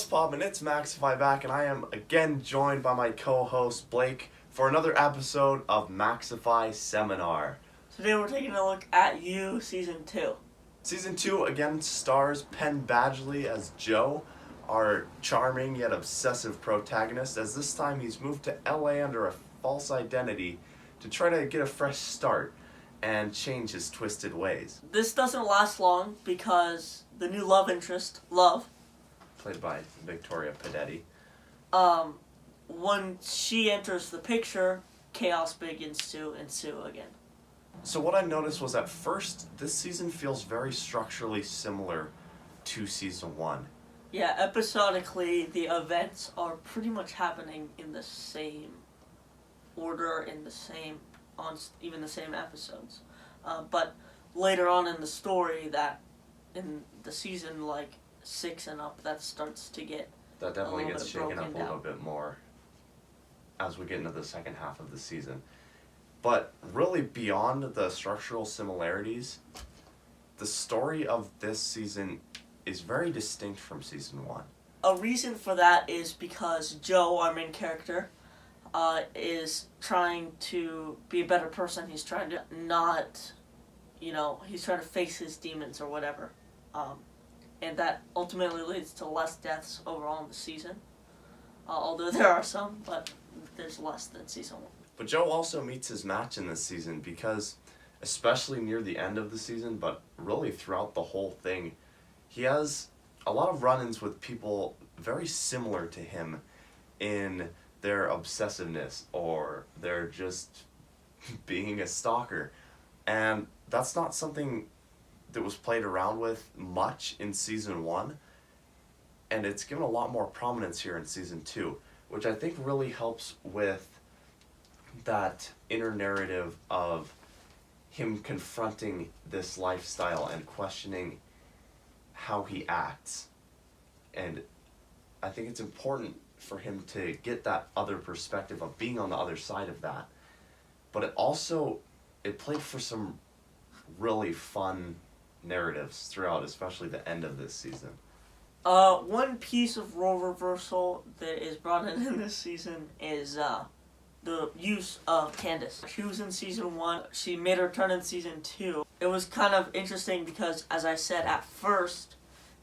Pub, and it's Maxify back, and I am again joined by my co-host Blake for another episode of Maxify Seminar. Today we're taking a look at You Season 2. Season 2 again stars Penn Badgley as Joe, our charming yet obsessive protagonist, as this time he's moved to LA under a false identity to try to get a fresh start and change his twisted ways. This doesn't last long because the new love interest, Love, played by Victoria Pedretti, when she enters the picture, chaos begins to ensue again. So what I noticed was at first, this season feels very structurally similar to Season 1. Yeah, episodically, the events are pretty much happening in the same order, even the same episodes. But later on in the story, that in the season, 6 and up, that starts to get That definitely gets shaken up a little down. bit more as we get into the second half of the season. But really, beyond the structural similarities, the story of this season is very distinct from Season 1. A reason for that is because Joe, our main character, is trying to be a better person. He's trying to he's trying to face his demons or whatever. And that ultimately leads to less deaths overall in the season. Although there are some, but there's less than Season 1. But Joe also meets his match in this season because, especially near the end of the season, but really throughout the whole thing, he has a lot of run-ins with people very similar to him in their obsessiveness or their just being a stalker. And that's not something that was played around with much in Season 1, and it's given a lot more prominence here in Season 2, which I think really helps with that inner narrative of him confronting this lifestyle and questioning how he acts. And I think it's important for him to get that other perspective of being on the other side of that. But it played for some really fun narratives throughout, especially the end of this season. One piece of role reversal that is brought in this season is the use of Candice. She was in Season 1. She made her turn in Season 2. It was kind of interesting because, as I said, at first,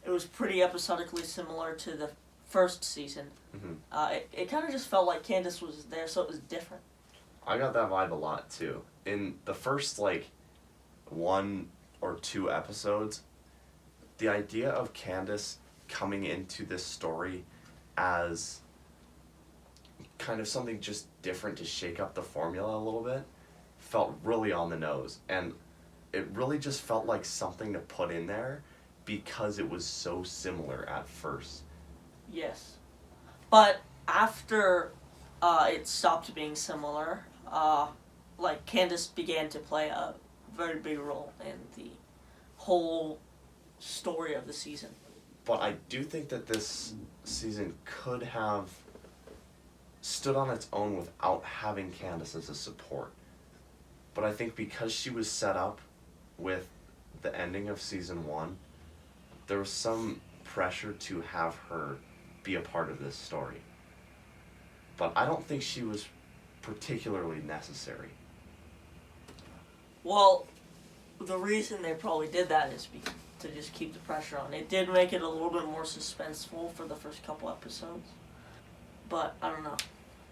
it was pretty episodically similar to the first season. Mm-hmm. It kind of just felt like Candice was there, so it was different. I got that vibe a lot, too. In the first, 1 or 2 episodes, the idea of Candice coming into this story as kind of something just different to shake up the formula a little bit felt really on the nose. And it really just felt like something to put in there because it was so similar at first. Yes. But after it stopped being similar, Candice began to play a very big role in the whole story of the season. But I do think that this season could have stood on its own without having Candice as a support. But I think because she was set up with the ending of Season 1, there was some pressure to have her be a part of this story. But I don't think she was particularly necessary. Well, the reason they probably did that is to just keep the pressure on. It did make it a little bit more suspenseful for the first couple episodes. But, I don't know.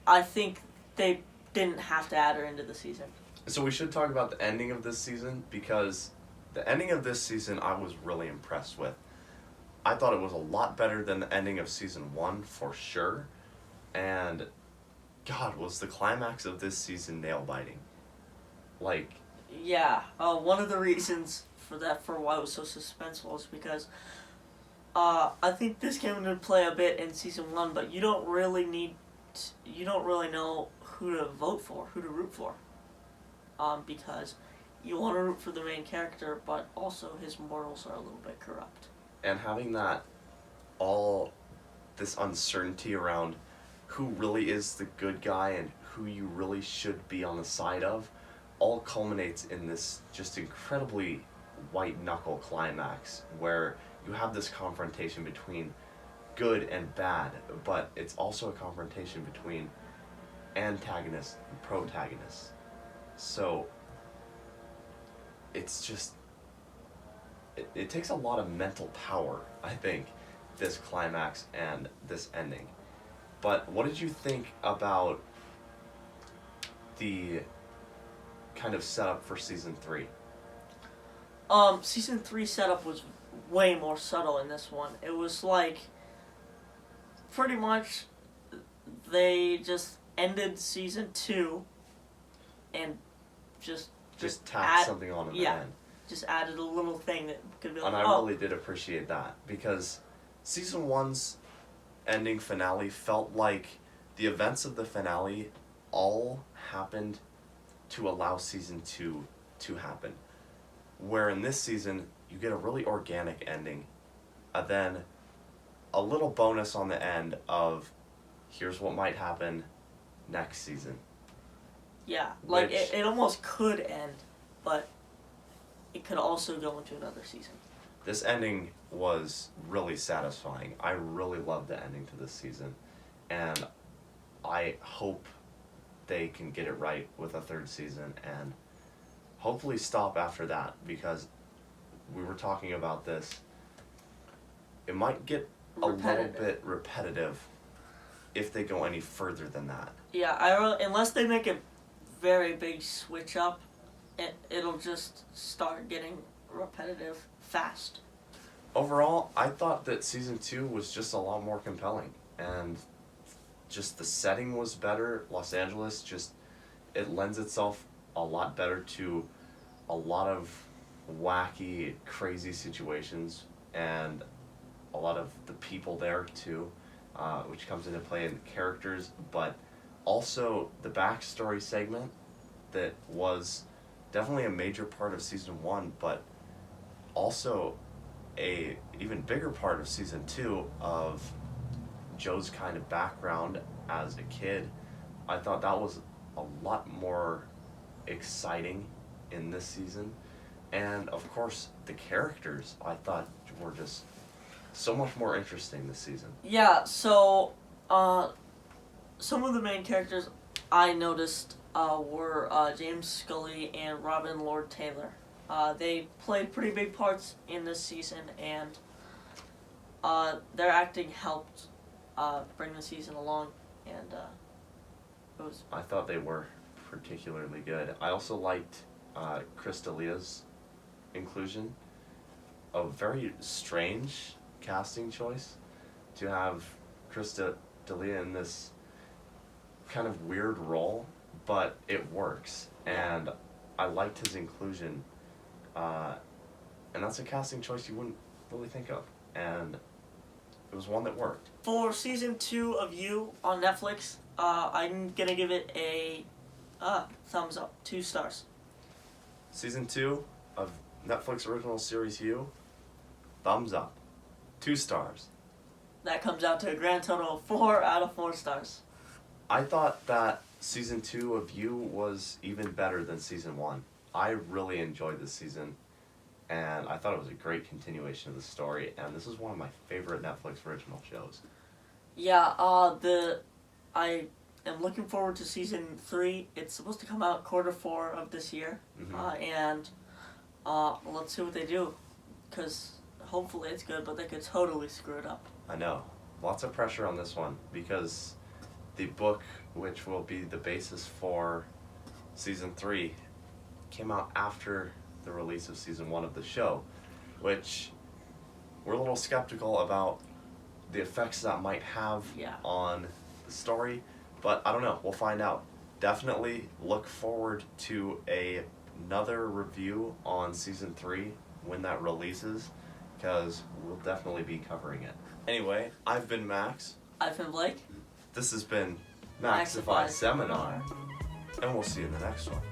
I think they didn't have to add her into the season. So we should talk about the ending of this season, because the ending of this season I was really impressed with. I thought it was a lot better than the ending of Season 1, for sure. And, God, was the climax of this season nail-biting. Yeah, one of the reasons for why it was so suspenseful is because I think this came into play a bit in Season 1, but you don't really know who to vote for, who to root for. Because you want to root for the main character, but also his morals are a little bit corrupt. And having this uncertainty around who really is the good guy and who you really should be on the side of, all culminates in this just incredibly white-knuckle climax where you have this confrontation between good and bad, but it's also a confrontation between antagonists and protagonists. So it's just it takes a lot of mental power, I think, this climax and this ending. But what did you think about the kind of setup for season 3? Season 3 setup was way more subtle in this one. It was like, pretty much, they just ended season 2 and just tacked something on at the end. Just added a little thing that could be like, And I really did appreciate that, because season 1's ending finale felt like the events of the finale all happened to allow season 2 to happen. Where in this season, you get a really organic ending, and then a little bonus on the end of, here's what might happen next season. Yeah, like it almost could end, but it could also go into another season. This ending was really satisfying. I really loved the ending to this season, and I hope they can get it right with a 3rd season and hopefully stop after that, because we were talking about this. It might get a little bit repetitive if they go any further than that. Yeah, unless they make a very big switch up, it'll just start getting repetitive fast. Overall, I thought that season 2 was just a lot more compelling, and just the setting was better. Los Angeles, it lends itself a lot better to a lot of wacky, crazy situations, and a lot of the people there too, which comes into play in the characters, but also the backstory segment that was definitely a major part of season 1, but also a even bigger part of season 2 of Joe's kind of background as a kid. I thought that was a lot more exciting in this season. And of course, the characters I thought were just so much more interesting this season. Yeah, so some of the main characters I noticed were James Scully and Robin Lord Taylor. They played pretty big parts in this season, and their acting helped bring the season along, and it was... I thought they were particularly good. I also liked Chris D'Elia's inclusion. A very strange casting choice to have Chris D'Elia in this kind of weird role, but it works, and I liked his inclusion, and that's a casting choice you wouldn't really think of, and it was one that worked. For season 2 of You on Netflix, I'm gonna give it a thumbs up, 2 stars. Season 2 of Netflix original series You, thumbs up, 2 stars. That comes out to a grand total of 4 out of 4 stars. I thought that season 2 of You was even better than season 1. I really enjoyed this season, and I thought it was a great continuation of the story, and this is one of my favorite Netflix original shows. Yeah, I am looking forward to season 3. It's supposed to come out Q4 of this year, and let's see what they do, because hopefully it's good, but they could totally screw it up. I know. Lots of pressure on this one, because the book, which will be the basis for season 3, came out after the release of season 1 of the show, which we're a little skeptical about the effects that might have on the story, but I don't know. We'll find out. Definitely look forward to another review on season 3 when that releases, because we'll definitely be covering it. Anyway, I've been Max. I've been Blake. This has been Maxify Seminar, and we'll see you in the next one.